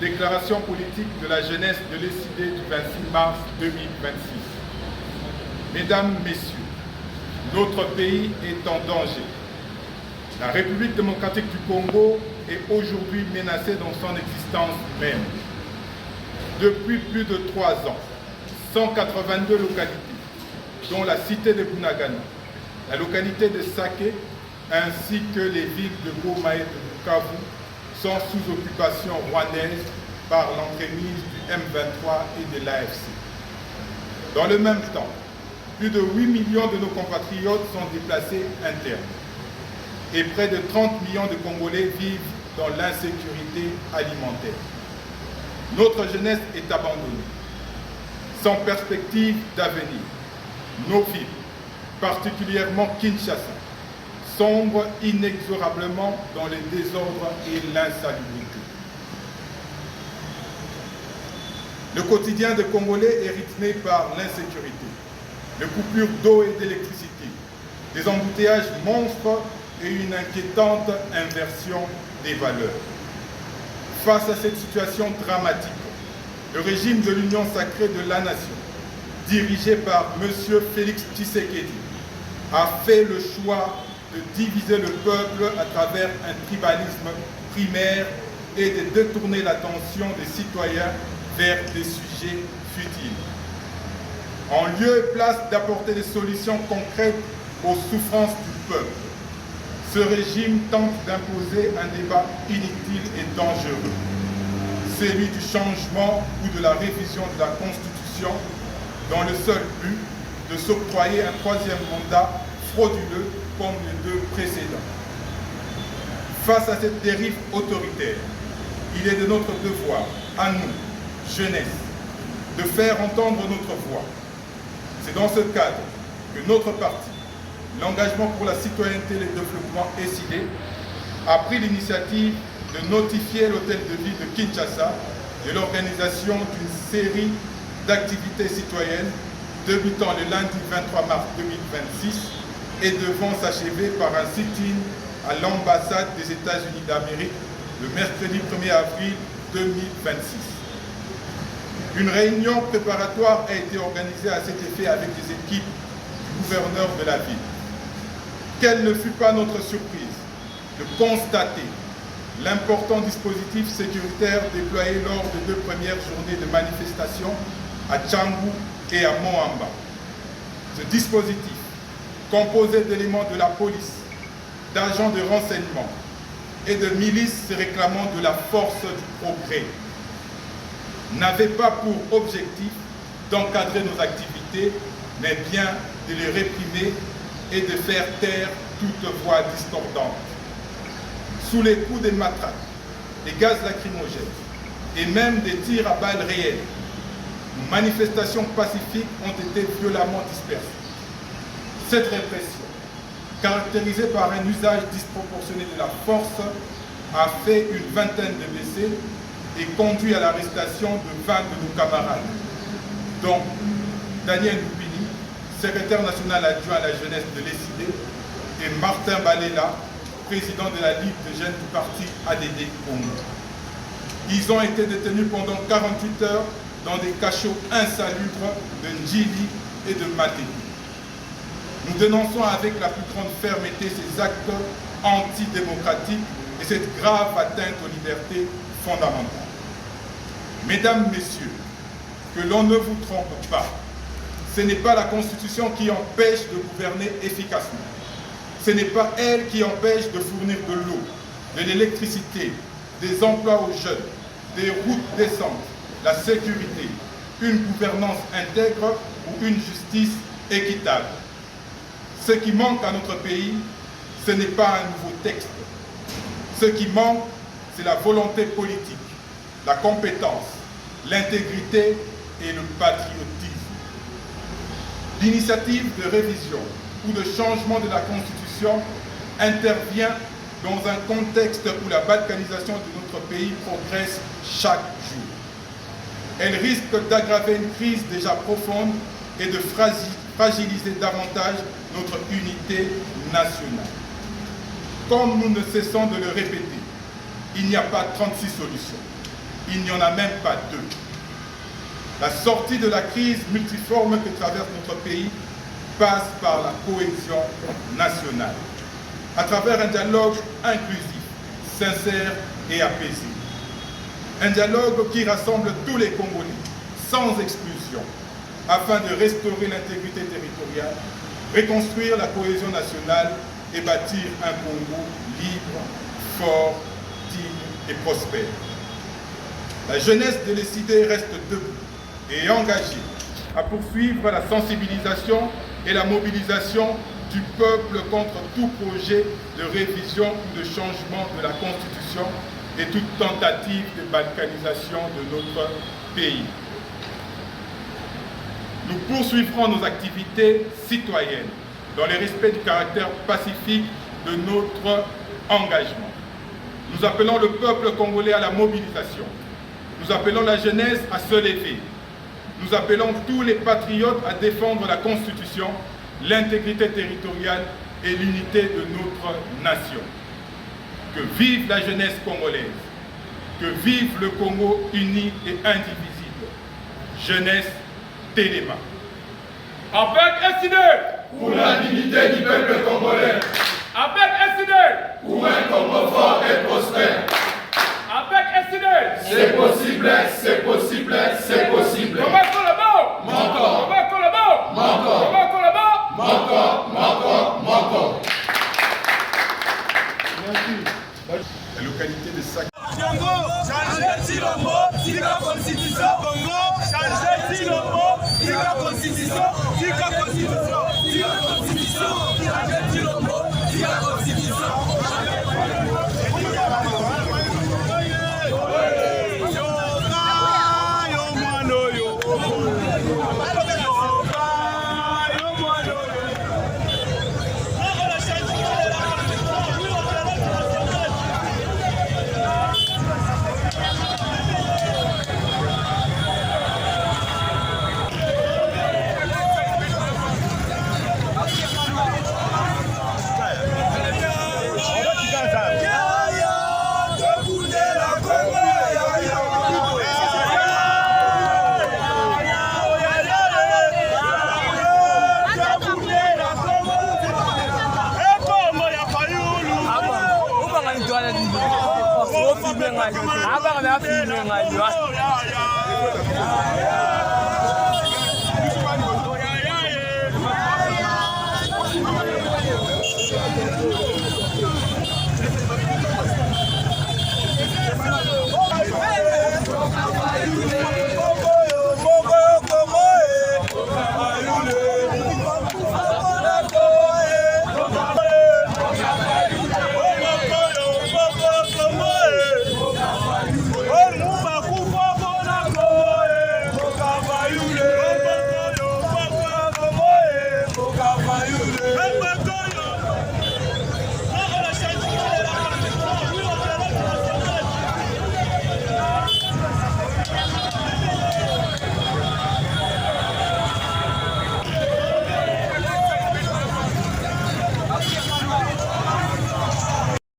Déclaration politique de la jeunesse de l'ECID du 26 mars 2026. Mesdames, Messieurs, notre pays est en danger. La République démocratique du Congo est aujourd'hui menacée dans son existence même. Depuis plus de 3 ans, 182 localités, dont la cité de Bunagana, la localité de Sake, ainsi que les villes de Goma et de Bukavu, sont sous occupation rwandaise par l'entremise du M23 et de l'AFC. Dans le même temps, plus de 8 millions de nos compatriotes sont déplacés internes et près de 30 millions de Congolais vivent dans l'insécurité alimentaire. Notre jeunesse est abandonnée, sans perspective d'avenir. Nos villes, particulièrement Kinshasa, sombre inexorablement dans les désordres et l'insalubrité. Le quotidien des Congolais est rythmé par l'insécurité, les coupures d'eau et d'électricité, des embouteillages monstres et une inquiétante inversion des valeurs. Face à cette situation dramatique, le régime de l'Union sacrée de la nation, dirigé par M. Félix Tshisekedi, a fait le choix de diviser le peuple à travers un tribalisme primaire et de détourner l'attention des citoyens vers des sujets futiles. En lieu et place d'apporter des solutions concrètes aux souffrances du peuple, ce régime tente d'imposer un débat inutile et dangereux, celui du changement ou de la révision de la Constitution dans le seul but de s'octroyer un 3e mandat frauduleux comme les 2 précédents. Face à cette dérive autoritaire, il est de notre devoir, à nous, jeunesse, de faire entendre notre voix. C'est dans ce cadre que notre parti, l'Engagement pour la citoyenneté et le développement ECID, a pris l'initiative de notifier l'hôtel de ville de Kinshasa de l'organisation d'une série d'activités citoyennes débutant le lundi 23 mars 2026 et devant s'achever par un sit-in à l'ambassade des États-Unis d'Amérique le mercredi 1er avril 2026. Une réunion préparatoire a été organisée à cet effet avec les équipes du gouverneur de la ville. Quelle ne fut pas notre surprise de constater l'important dispositif sécuritaire déployé lors des 2 premières journées de manifestation à Tchangou et à Moamba. Ce dispositif, composé d'éléments de la police, d'agents de renseignement et de milices se réclamant de la force du progrès, n'avait pas pour objectif d'encadrer nos activités, mais bien de les réprimer et de faire taire toute voix discordante. Sous les coups des matraques, des gaz lacrymogènes et même des tirs à balles réelles, nos manifestations pacifiques ont été violemment dispersées. Cette répression, caractérisée par un usage disproportionné de la force, a fait une vingtaine de blessés et conduit à l'arrestation de 20 de nos camarades, dont Daniel Loupini, secrétaire national adjoint à la jeunesse de l'ECID, et Martin Balela, président de la Ligue de jeunes du parti ADD Congo. Ils ont été détenus pendant 48 heures dans des cachots insalubres de Ndjili et de Maté. Nous dénonçons avec la plus grande fermeté ces actes antidémocratiques et cette grave atteinte aux libertés fondamentales. Mesdames, Messieurs, que l'on ne vous trompe pas, ce n'est pas la Constitution qui empêche de gouverner efficacement. Ce n'est pas elle qui empêche de fournir de l'eau, de l'électricité, des emplois aux jeunes, des routes décentes, la sécurité, une gouvernance intègre ou une justice équitable. Ce qui manque à notre pays, ce n'est pas un nouveau texte. Ce qui manque, c'est la volonté politique, la compétence, l'intégrité et le patriotisme. L'initiative de révision ou de changement de la Constitution intervient dans un contexte où la balkanisation de notre pays progresse chaque jour. Elle risque d'aggraver une crise déjà profonde et de fragiliser davantage notre unité nationale. Comme nous ne cessons de le répéter, il n'y a pas 36 solutions. il n'y en a même pas deux. La sortie de la crise multiforme que traverse notre pays passe par la cohésion nationale, à travers un dialogue inclusif, sincère et apaisé. Un dialogue qui rassemble tous les Congolais, sans exclusion, afin de restaurer l'intégrité territoriale, reconstruire la cohésion nationale et bâtir un Congo libre, fort, digne et prospère. La jeunesse décidée reste debout et engagée à poursuivre la sensibilisation et la mobilisation du peuple contre tout projet de révision ou de changement de la Constitution et toute tentative de balkanisation de notre pays. Nous poursuivrons nos activités citoyennes dans le respect du caractère pacifique de notre engagement. Nous appelons le peuple congolais à la mobilisation. Nous appelons la jeunesse à se lever. Nous appelons tous les patriotes à défendre la Constitution, l'intégrité territoriale et l'unité de notre nation. Que vive la jeunesse congolaise, que vive le Congo uni et indivisible. Jeunesse Téléma. Avec SID pour la dignité du peuple congolais. Avec SID pour un Congo fort et prospère. Avec SID c'est possible, c'est possible, c'est possible. On va collaborer. Manco. On va collaborer. Manco. On va collaborer. Manco, manco, manco. La localité de Sac. Congo, changer Tilombo, c'est la constitution. Congo, changer Tilombo, c'est la constitution. C'est la constitution. C'est la constitution. Changer Tilombo, c'est la constitution. Abang dah filming aja.